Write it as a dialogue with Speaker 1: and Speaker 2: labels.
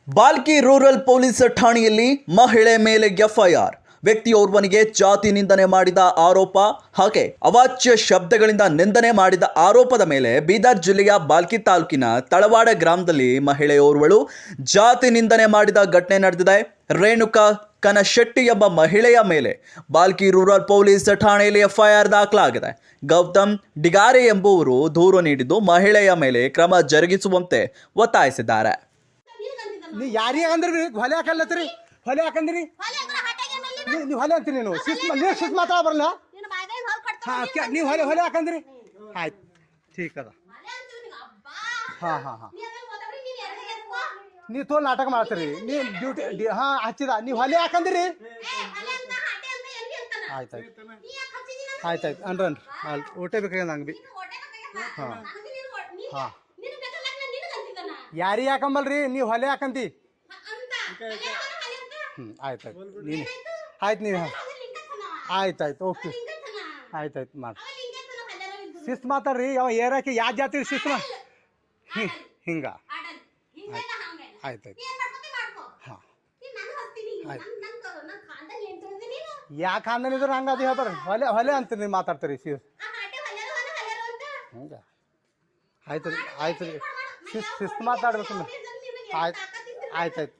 Speaker 1: Bhalki rural police ಠಾಣೆಯಲ್ಲಿ ಮಹಿಳೆ ಮೇಲೆ ಎಫ್ಐಆರ್. ವ್ಯಕ್ತಿಯೋರ್ವನಿಗೆ ಜಾತಿ ನಿಂದನೆ ಮಾಡಿದ ಆರೋಪ ಹಾಗೆ ಅವಾಚ್ಯ ಶಬ್ದಗಳಿಂದ ನಿಂದನೆ ಮಾಡಿದ ಆರೋಪದ ಮೇಲೆ ಬೀದರ್ ಜಿಲ್ಲೆಯ ಬಾಲ್ಕಿ ತಾಲೂಕಿನ ತಳವಾಡ ಗ್ರಾಮದಲ್ಲಿ ಮಹಿಳೆಯೋರ್ವಳು ಜಾತಿ ನಿಂದನೆ ಮಾಡಿದ ಘಟನೆ ನಡೆದಿದೆ. ರೇಣುಕಾ ಕನಶೆಟ್ಟಿ ಎಂಬ ಮಹಿಳೆಯ ಮೇಲೆ ಬಾಲ್ಕಿ ರೂರಲ್ ಪೊಲೀಸ್ ಠಾಣೆಯಲ್ಲಿ ಎಫ್ಐಆರ್ ದಾಖಲಾಗಿದೆ. ಗೌತಮ್ ಡಿಗಾರೆ ಎಂಬುವರು ದೂರು ನೀಡಿದ್ದು ಮಹಿಳೆಯ ಮೇಲೆ ಕ್ರಮ ಜರುಗಿಸುವಂತೆ ಒತ್ತಾಯಿಸಿದ್ದಾರೆ.
Speaker 2: ನೀ ಯಾರಿಗೆ ಅಂದ್ರಿ ಹೊಲೆ ಹಾಕಲ್ಲತ್ರಿ ಹೊಲೆ ಹಾಕಂದ್ರಿ ನೀವು ಹೊಲೆ ಅಂತೀರಿ ನೀವು ಶಿಸ್ ಮಾತಾಡ ಬರಲ್ಲ ನೀವು ಹೊಲೆ ಹೊಲೆ ಹಾಕಂದ್ರಿ ಆಯ್ತು ಠೀಕ್ ಅದ ಹಾಂ ಹಾಂ ಹಾಂ ನೀವು ತೋಲ್ ನಾಟಕ ಮಾಡ್ತೀರಿ ನೀವು ಡ್ಯೂಟಿ ಹಾಂ ಹಚ್ಚಿದ ನೀವು ಹೊಲೆ ಹಾಕಂದ್ರಿ ಆಯ್ತಾಯ್ತು ಆಯ್ತಾಯ್ತು ಅನ್ರಿ ಊಟ ಬೇಕಾಗ ನಂಗೆ ಬಿ ಹಾಂ ಹಾಂ ಯಾರಿಗೆ ಹಾಕಂಬಲ್ರಿ ನೀವು ಹೊಲೆ ಹಾಕಂತಿ ಆಯ್ತಾಯ್ತು ನೀನು ಆಯ್ತು ನೀವು ಆಯ್ತಾಯ್ತು ಓಕೆ ಆಯ್ತಾಯ್ತು ಮಾಡಿ ಶಿಸ್ತು ಮಾತಾಡ್ರಿ ಅವ ಏರಾಕಿ ಯಾವ ಜಾತಿ ಶಿಸ್ತು ಹಿಂಗ ಆಯ್ತಾಯ್ತು ಹಾಂ ಆಯ್ತು ಯಾಕೆ ಖಾನ್ದಾನ ಇದ್ರೆ ಹಂಗೆ ಅದು ಹೇಳ್ತಾರೆ ಹೊಲೆ ಹೊಲೆ ಅಂತೀರಿ ನೀವು ಮಾತಾಡ್ತೀರಿ ಹಂಗೆ ಆಯ್ತು ರೀ ಆಯ್ತು ರೀ ಶಿಸ್ತು ಮಾತಾಡ್ಬೇಕು ಆಯ್ತು ಆಯ್ತಾಯ್ತು